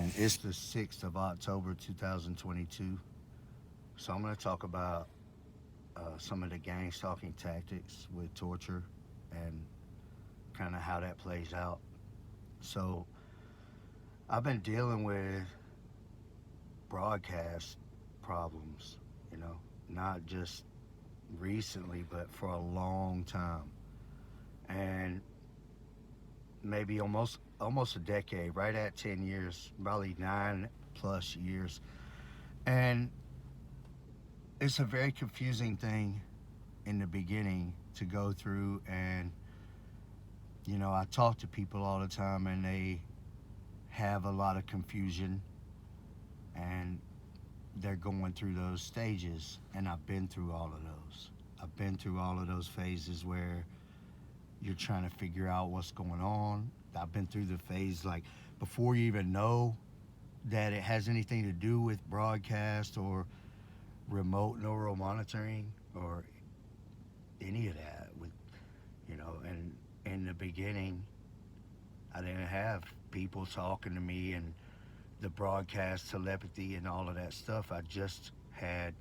and it's the 6th of October 2022. So I'm going to talk about some of the gang stalking tactics with torture and kind of how that plays out. So I've been dealing with broadcast problems, you know, not just recently, but for a long time. And maybe almost a decade, right at 10 years, probably 9 plus years. And it's a very confusing thing in the beginning to go through. And I talk to people all the time and they have a lot of confusion, and they're going through those stages, and I've been through all of those. I've been through all of those phases where you're trying to figure out what's going on. I've been through the phase like before you even know that it has anything to do with broadcast or remote neural monitoring or any of that. With and in the beginning, I didn't have people talking to me and the broadcast telepathy and all of that stuff. I just had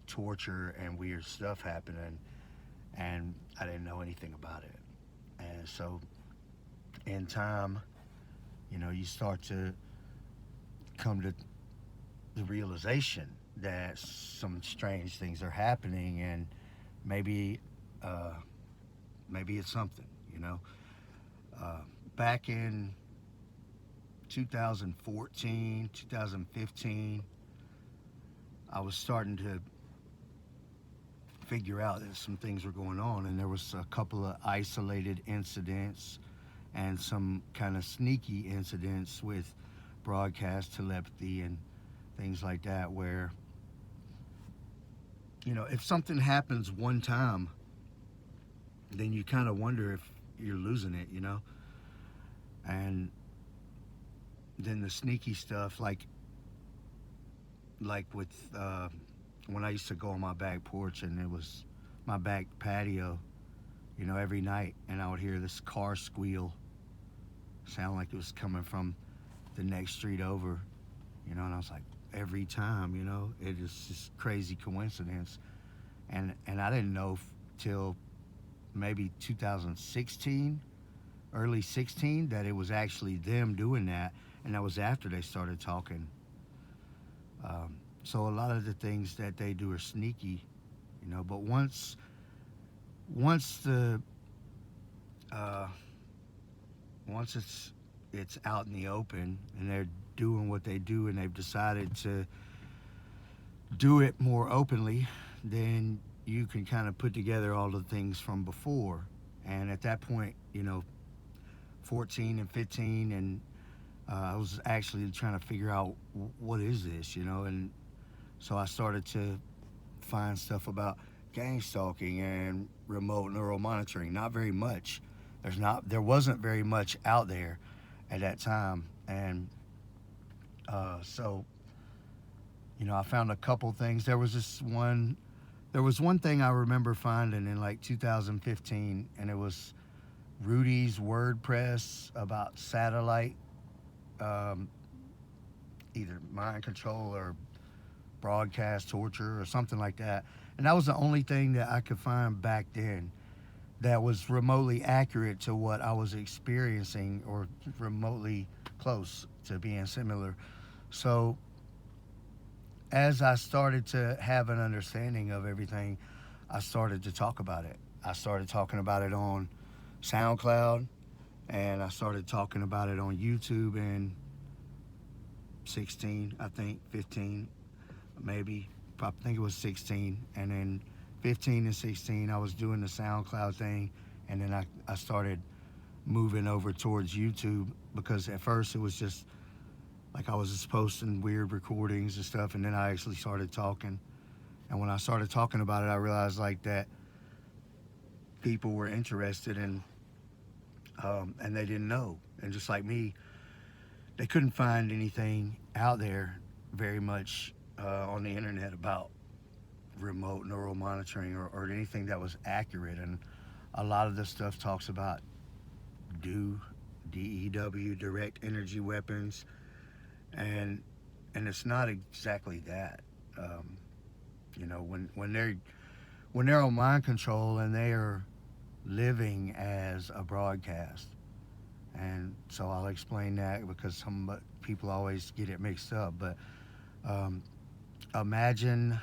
torture and weird stuff happening, and I didn't know anything about it. And so, in time, you start to come to the realization that some strange things are happening, and maybe, uh, maybe it's something. Uh, Back in 2014, 2015, I was starting to figure out that some things were going on, and there was a couple of isolated incidents and some kind of sneaky incidents with broadcast telepathy and things like that, where if something happens one time, then you kind of wonder if you're losing it, and then the sneaky stuff, like with when I used to go on my back porch and it was my back patio, every night, and I would hear this car squeal, sound like it was coming from the next street over, and I was like, every time, it is just crazy coincidence, and I didn't know till maybe 2016, early 16, that it was actually them doing that, and that was after they started talking. So a lot of the things that they do are sneaky, but once the uh, once it's out in the open and they're doing what they do and they've decided to do it more openly, then you can kind of put together all the things from before. And at that point, 14 and 15, and I was actually trying to figure out what is this, and so I started to find stuff about gang stalking and remote neural monitoring. Not very much. There wasn't very much out there at that time, and so I found a couple things. There was one thing I remember finding in like 2015, and it was Rudy's WordPress about satellite, um, either mind control or broadcast torture or something like that. And that was the only thing that I could find back then that was remotely accurate to what I was experiencing, or remotely close to being similar. So as I started to have an understanding of everything, I started to talk about it. I started talking about it on SoundCloud, and I started talking about it on YouTube in 16, I think, 15, maybe. I think it was 16. And then 15 and 16, I was doing the SoundCloud thing, and then I started moving over towards YouTube, because at first it was just like I was just posting weird recordings and stuff, and then I actually started talking. And when I started talking about it, I realized like that people were interested in, and they didn't know. And just like me, they couldn't find anything out there very much on the internet about remote neural monitoring, or anything that was accurate. And a lot of this stuff talks about DEW, direct energy weapons, and it's not exactly that. Um, when they're on mind control and they are living as a broadcast, and so I'll explain that because some people always get it mixed up. But um, imagine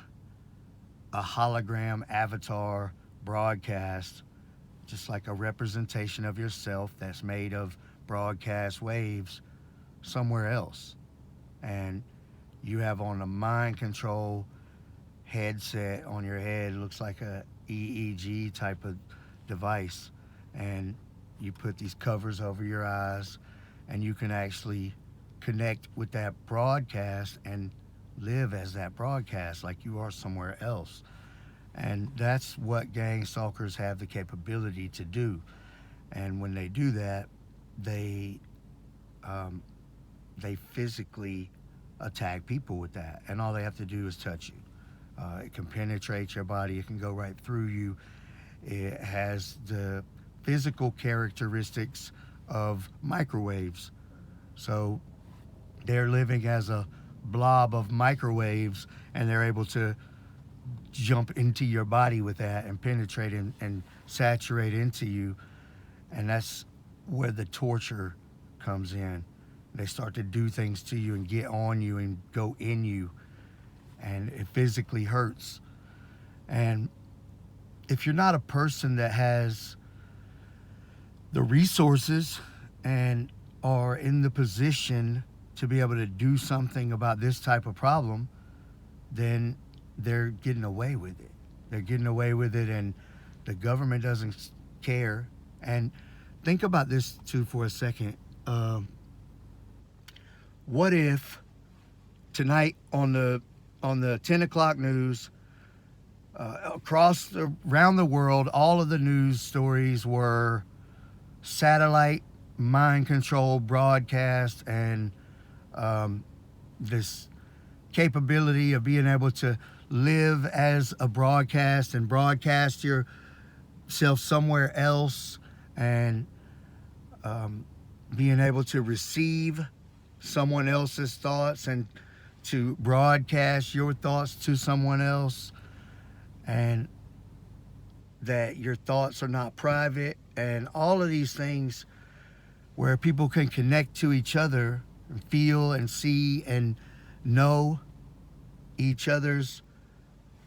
a hologram avatar broadcast, just like a representation of yourself that's made of broadcast waves somewhere else. And you have on a mind control headset on your head. It looks like a EEG type of device. And you put these covers over your eyes, and you can actually connect with that broadcast and live as that broadcast like you are somewhere else. And that's what gang stalkers have the capability to do. And when they do that, they um, they physically attack people with that, and all they have to do is touch you. It can penetrate your body. It can go right through you. It has the physical characteristics of microwaves. So they're living as a blob of microwaves, and they're able to jump into your body with that and penetrate and saturate into you. And that's where the torture comes in. They start to do things to you and get on you and go in you, and it physically hurts. And if you're not a person that has the resources and are in the position to be able to do something about this type of problem, then they're getting away with it. They're getting away with it, and the government doesn't care. And think about this too for a second. What if tonight on the 10 o'clock news, around the world, all of the news stories were satellite mind control broadcast, and this capability of being able to live as a broadcast and broadcast yourself somewhere else, and being able to receive someone else's thoughts and to broadcast your thoughts to someone else, and that your thoughts are not private, and all of these things where people can connect to each other and feel and see and know each other's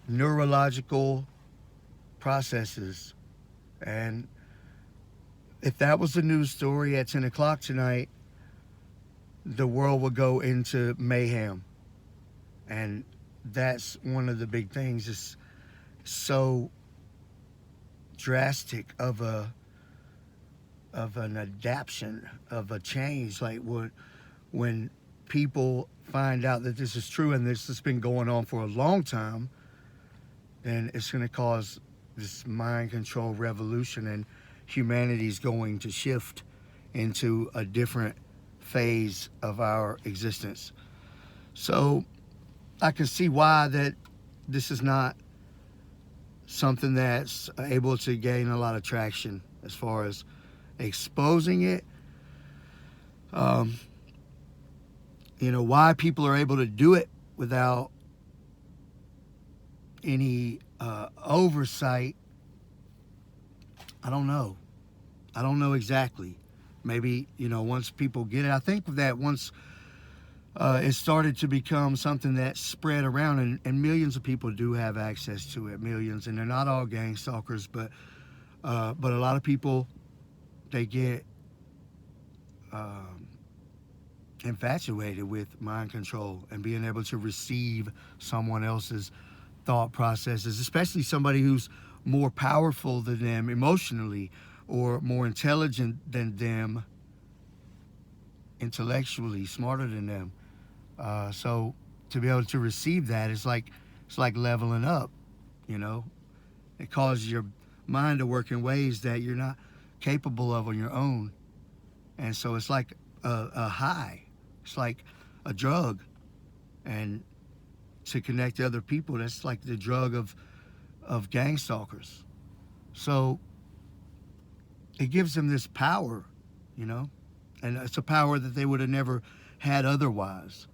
neurological processes. And if that was the news story at 10 o'clock tonight, the world would go into mayhem. And that's one of the big things. It's so drastic of an adaptation, of a change. Like when people find out that this is true and this has been going on for a long time, then it's going to cause this mind control revolution, and humanity's going to shift into a different phase of our existence. So I can see why that this is not something that's able to gain a lot of traction as far as exposing it. Um, why people are able to do it without any oversight, I don't know. I don't know exactly. Maybe, once people get it, I think that once it started to become something that spread around, and millions of people do have access to it, millions, and they're not all gang stalkers, but a lot of people, they get infatuated with mind control and being able to receive someone else's thought processes, especially somebody who's more powerful than them emotionally or more intelligent than them intellectually, smarter than them. So to be able to receive that is it's like leveling up. You know, it causes your mind to work in ways that you're not capable of on your own, and so it's like a high. It's like a drug, and to connect to other people, that's like the drug of gang stalkers. So it gives them this power, you know, and it's a power that they would have never had otherwise.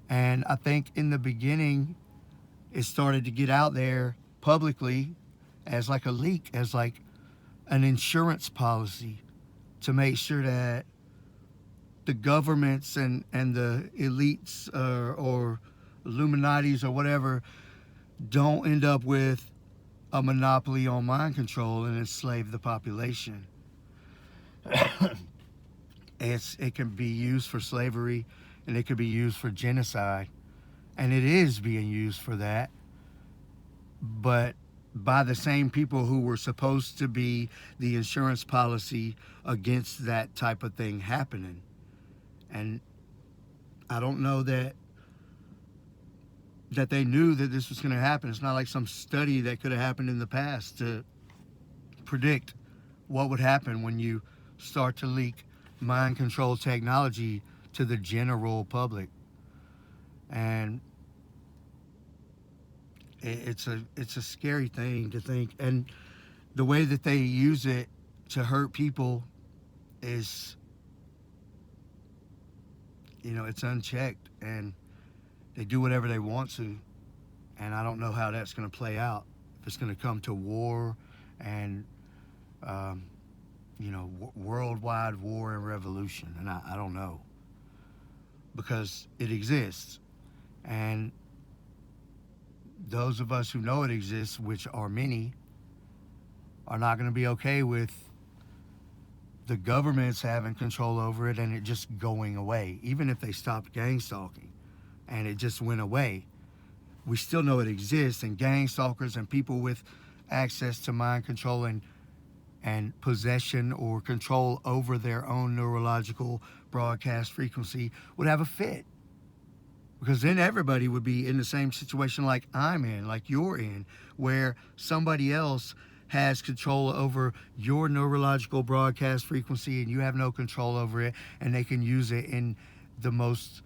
And I think in the beginning, it started to get out there publicly as like a leak, as like an insurance policy to make sure that the governments and the elites or Illuminatis or whatever don't end up with a monopoly on mind control and enslave the population. It can be used for slavery, and it could be used for genocide, and it is being used for that, but by the same people who were supposed to be the insurance policy against that type of thing happening. And I don't know that they knew that this was going to happen. It's not like some study that could have happened in the past to predict what would happen when you start to leak mind control technology to the general public. And it's a scary thing to think. And the way that they use it to hurt people is, it's unchecked, and they do whatever they want to. And I don't know how that's going to play out. If it's going to come to war and worldwide war and revolution, and I don't know, because it exists. And those of us who know it exists, which are many, are not going to be okay with the governments having control over it and it just going away. Even if they stopped gang stalking and it just went away, we still know it exists, and gang stalkers and people with access to mind control and possession or control over their own neurological broadcast frequency would have a fit. Because then everybody would be in the same situation like I'm in, like you're in, where somebody else has control over your neurological broadcast frequency and you have no control over it, and they can use it in the most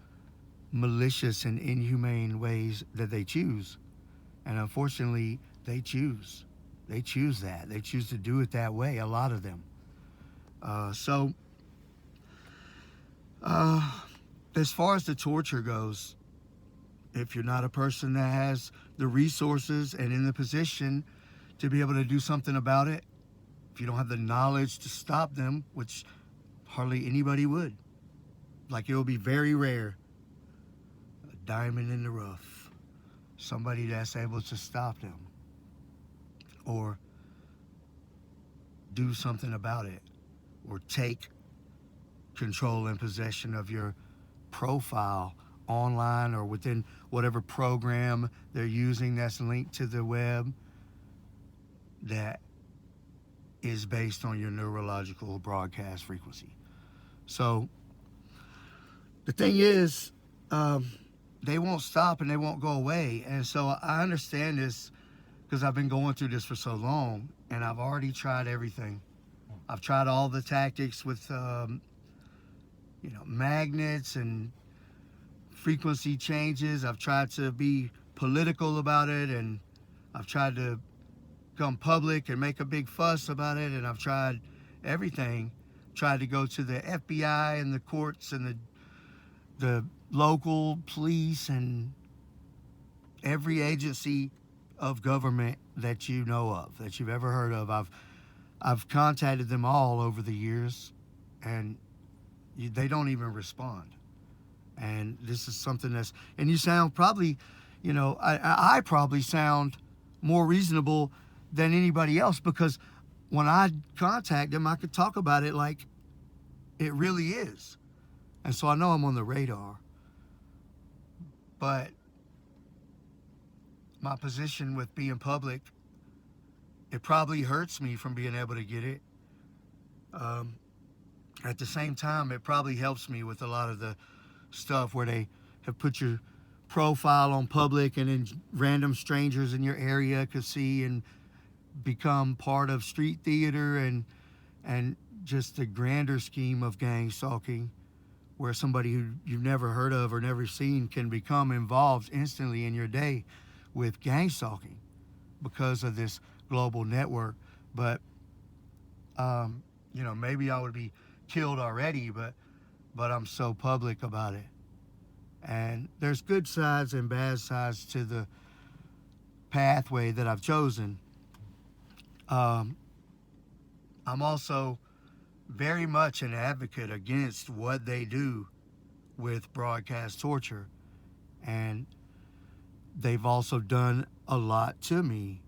malicious and inhumane ways that they choose. And unfortunately, they choose. They choose that. They choose to do it that way, a lot of them. So, as far as the torture goes, if you're not a person that has the resources and in the position to be able to do something about it, if you don't have the knowledge to stop them, which hardly anybody would, like it will be very rare, a diamond in the rough, somebody that's able to stop them or do something about it or take control and possession of your profile online or within whatever program they're using that's linked to the web that is based on your neurological broadcast frequency. So the thing is, they won't stop and they won't go away. And so I understand this because I've been going through this for so long, and I've already tried everything. I've tried all the tactics with magnets and frequency changes. I've tried to be political about it, and I've tried to come public and make a big fuss about it, and I've tried everything. Tried to go to the FBI and the courts and the local police and every agency of government that you know of, that you've ever heard of. I've contacted them all over the years, and they don't even respond. And this is something and you sound probably, I probably sound more reasonable than anybody else, because when I contact them, I could talk about it like it really is. And so I know I'm on the radar. But my position with being public, it probably hurts me from being able to get it. At the same time, it probably helps me with a lot of the stuff where they have put your profile on public, and then random strangers in your area could see and become part of street theater and just the grander scheme of gang stalking, where somebody who you've never heard of or never seen can become involved instantly in your day with gang stalking because of this global network. But maybe I would be killed already, but I'm so public about it. And there's good sides and bad sides to the pathway that I've chosen. Um, I'm also very much an advocate against what they do with broadcast torture. And they've also done a lot to me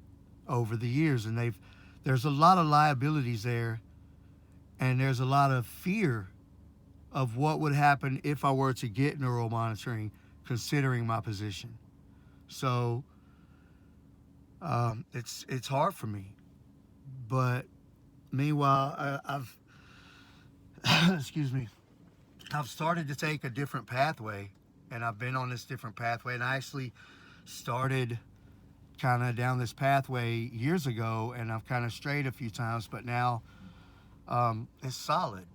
over the years. And there's a lot of liabilities there, and there's a lot of fear of what would happen if I were to get neural monitoring, considering my position. So it's hard for me. But meanwhile, I've excuse me, I've started to take a different pathway, and I've been on this different pathway, and I actually started kind of down this pathway years ago, and I've kind of strayed a few times, but now it's solid,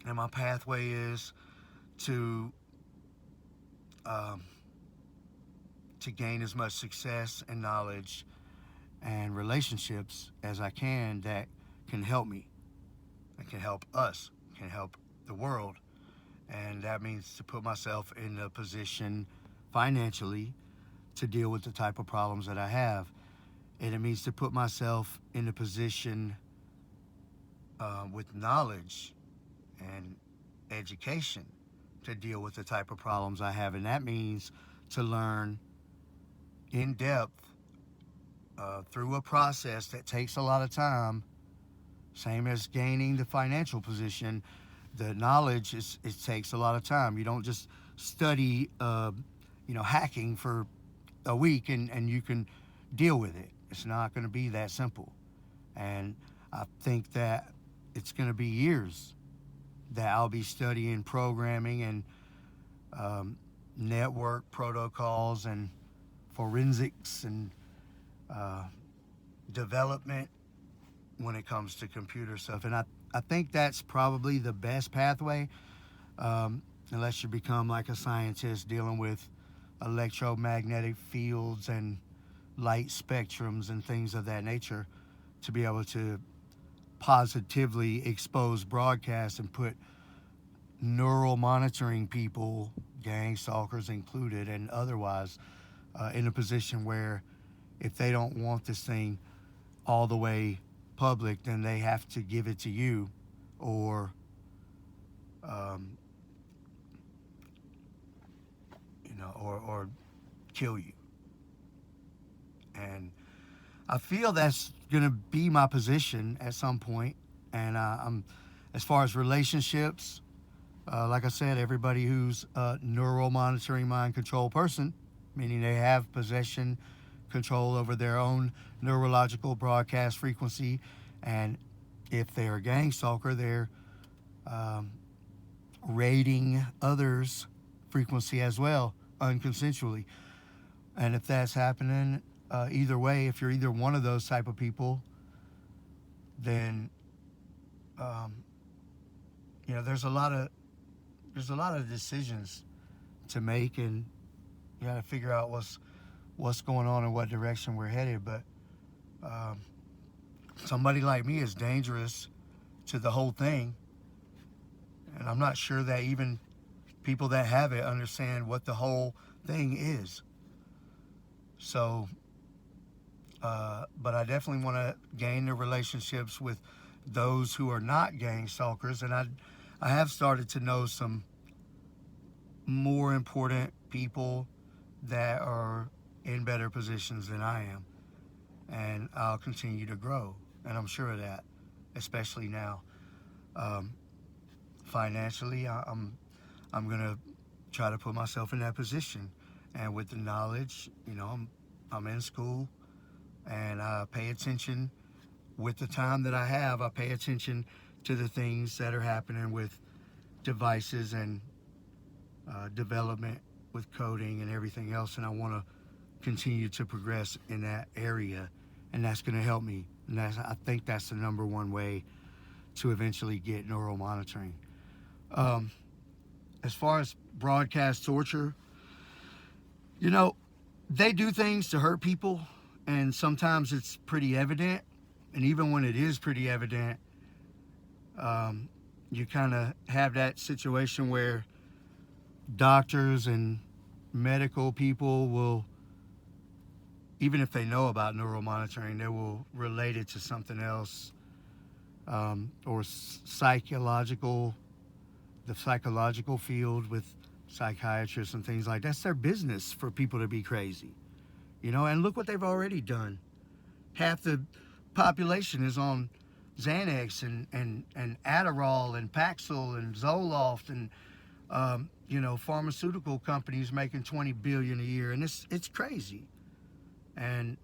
and my pathway is to um, to gain as much success and knowledge and relationships as I can that can help me, that can help us, can help the world. And that means to put myself in a position financially to deal with the type of problems that I have. And it means to put myself in a position with knowledge and education to deal with the type of problems I have. And that means to learn in depth through a process that takes a lot of time, same as gaining the financial position. The knowledge it takes a lot of time. You don't just study hacking for a week and you can deal with it. It's not going to be that simple. And I think that it's going to be years that I'll be studying programming and network protocols and forensics and uh, development when it comes to computer stuff. And I think that's probably the best pathway, unless you become like a scientist dealing with electromagnetic fields and light spectrums and things of that nature, to be able to positively expose broadcasts and put neural monitoring people, gang stalkers included and otherwise, in a position where if they don't want this thing all the way public, then they have to give it to you, or um, or kill you. And I feel that's gonna be my position at some point. And I'm, as far as relationships, like I said, everybody who's a neural monitoring mind control person, meaning they have possession control over their own neurological broadcast frequency, and if they're a gang stalker, they're um, raiding others' frequency as well, unconsensually. And if that's happening, either way, if you're either one of those type of people, then um, there's a lot of decisions to make, and you got to figure out what's going on and what direction we're headed. But um, somebody like me is dangerous to the whole thing, and I'm not sure that even people that have it understand what the whole thing is. So, but I definitely want to gain the relationships with those who are not gang stalkers, and I have started to know some more important people that are in better positions than I am, and I'll continue to grow, and I'm sure of that, especially now. Um, Financially, I'm gonna try to put myself in that position, and with the knowledge, I'm in school, and I pay attention with the time that I have. I pay attention to the things that are happening with devices and development with coding and everything else, and I want to continue to progress in that area, and that's going to help me. And I think that's the number one way to eventually get neural monitoring. Um, as far as broadcast torture, you know, they do things to hurt people, and sometimes it's pretty evident. And even when it is pretty evident, um, you kind of have that situation where doctors and medical people will, even if they know about neuromonitoring, they will relate it to something else, or psychological, the psychological field with psychiatrists and things like that. That's their business for people to be crazy, you know. And look what they've already done. Half the population is on Xanax and Adderall and Paxil and Zoloft and you know, pharmaceutical companies making 20 billion a year, and it's crazy. And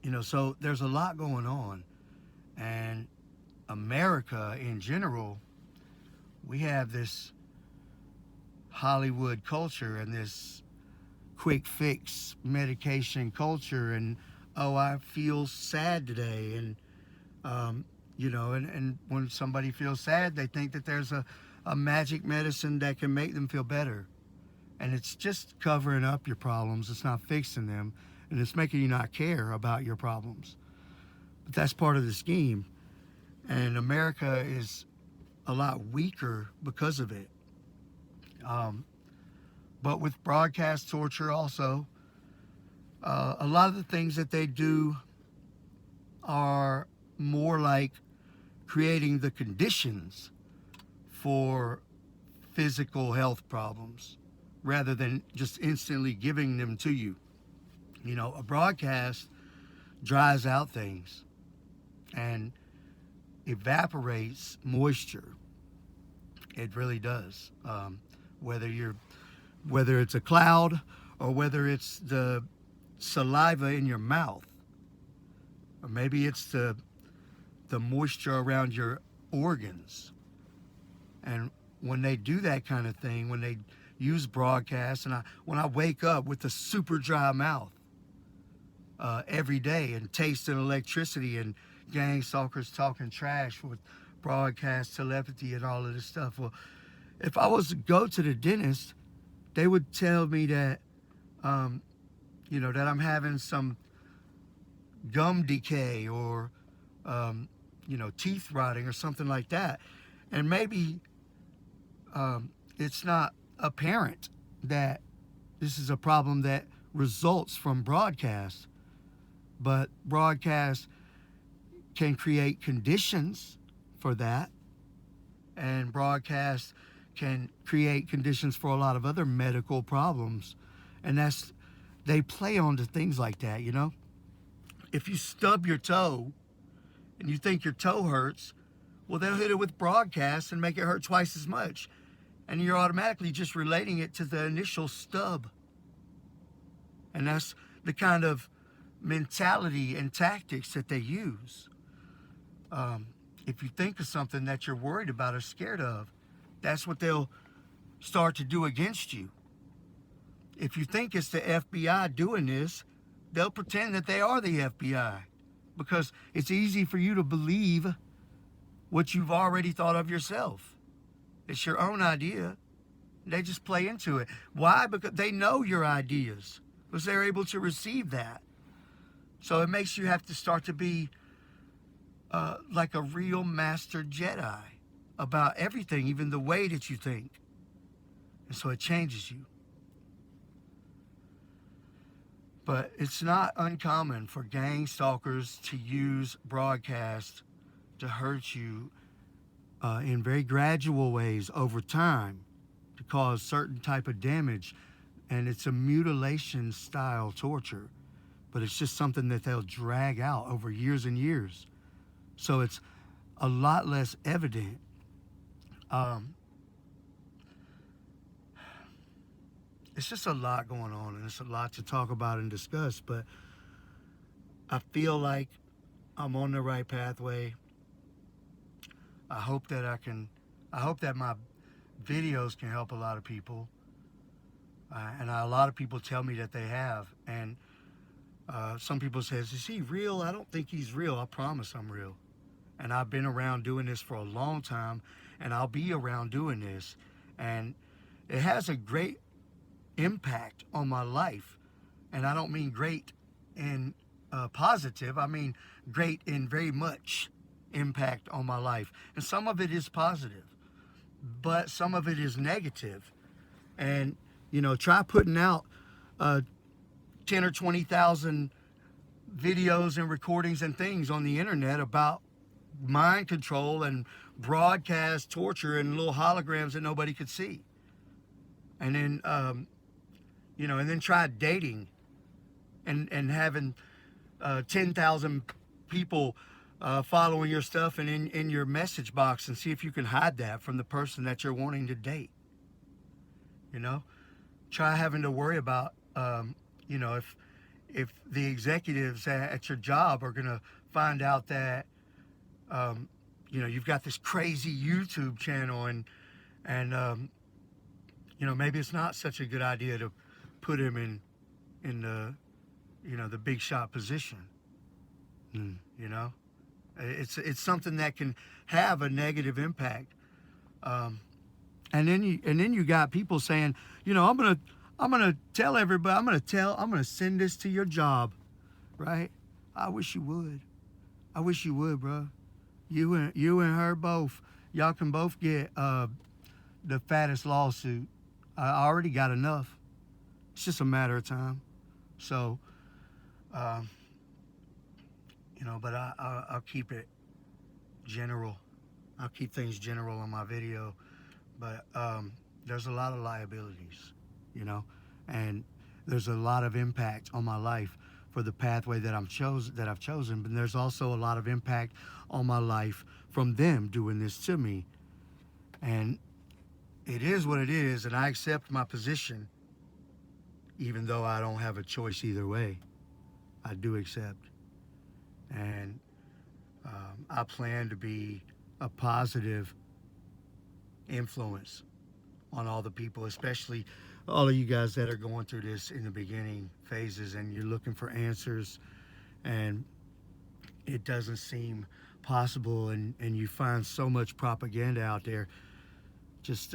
you know, so there's a lot going on, and America in general, we have this Hollywood culture and this quick fix medication culture, and oh, I feel sad today, and you know, and when somebody feels sad, they think that there's a magic medicine that can make them feel better, and it's just covering up your problems. It's not fixing them, and it's making you not care about your problems. But that's part of the scheme, and America is a lot weaker because of it. Um, but with broadcast torture also, a lot of the things that they do are more like creating the conditions for physical health problems rather than just instantly giving them to you. You know, a broadcast dries out things and evaporates moisture. It really does. Whether you're whether it's a cloud or whether it's the saliva in your mouth, or maybe it's the moisture around your organs. And when they do that kind of thing, when they use broadcasts, and when I wake up with a super dry mouth every day and tasting electricity and gang stalkers talking trash with broadcast telepathy and all of this stuff. Well, if I was to go to the dentist, they would tell me that, you know, that I'm having some gum decay or, you know, teeth rotting or something like that. And maybe it's not apparent that this is a problem that results from broadcast, but broadcast can create conditions for that, and broadcast can create conditions for a lot of other medical problems. And they play on to things like that, you know. If you stub your toe and you think your toe hurts, well, they'll hit it with broadcast and make it hurt twice as much, and you're automatically just relating it to the initial stub. And that's the kind of mentality and tactics that they use. If you think of something that you're worried about or scared of, that's what they'll start to do against you. If you think it's the FBI doing this, they'll pretend that they are the FBI, because it's easy for you to believe what you've already thought of yourself. It's your own idea. They just play into it. Why? Because they know your ideas, because they're able to receive that. So it makes you have to start to be like a real master Jedi about everything, even the way that you think. And so it changes you. But it's not uncommon for gang stalkers to use broadcast to hurt you in very gradual ways over time, to cause certain type of damage. And it's a mutilation style torture, but it's just something that they'll drag out over years and years. So it's a lot less evident. It's just a lot going on, and it's a lot to talk about and discuss, but I feel like I'm on the right pathway. I hope that my videos can help a lot of people. And a lot of people tell me that they have. And some people say, is he real? I don't think he's real. I promise I'm real. And I've been around doing this for a long time, and I'll be around doing this. And it has a great impact on my life. And I don't mean great in positive. I mean great in very much impact on my life. And some of it is positive. but some of it is negative. And try putting out 10 or 20,000 videos and recordings and things on the internet about mind control and broadcast torture and little holograms that nobody could see. And then and then try dating and having 10,000 people following your stuff and in your message box, and see if you can hide that from the person that you're wanting to date. Try having to worry about if the executives at your job are going to find out that you've got this crazy YouTube channel, and maybe it's not such a good idea to put him in the big shot position. It's something that can have a negative impact. And then you got people saying, I'm gonna tell everybody, I'm gonna send this to your job, right? I wish you would. I wish you would, bro. You and her both. Y'all can both get the fattest lawsuit. I already got enough. It's just a matter of time. So, but I'll keep it general. I'll keep things general on my video. But there's a lot of liabilities, and there's a lot of impact on my life for the pathway that I've chosen. But there's also a lot of impact on my life from them doing this to me. And it is what it is, and I accept my position, even though I don't have a choice either way. I do accept. And I plan to be a positive influence on all the people, especially all of you guys that are going through this in the beginning phases and you're looking for answers and it doesn't seem possible, and you find so much propaganda out there. Just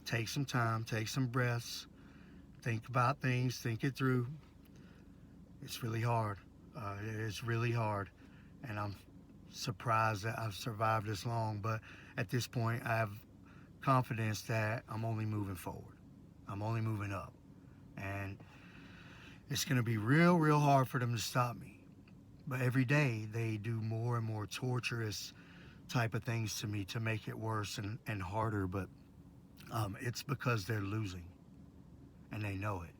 take some time, take some breaths, think about things, think it through. It's really hard. It's really hard, and I'm surprised that I've survived this long, but at this point I have confidence that I'm only moving forward. I'm only moving up, and it's going to be real hard for them to stop me. But every day they do more and more torturous type of things to me to make it worse and harder, but it's because they're losing and they know it.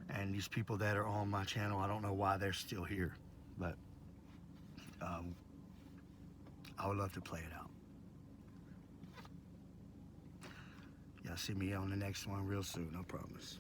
And these people that are on my channel, I don't know why they're still here, but I would love to play it out. Y'all see me on the next one real soon, I promise.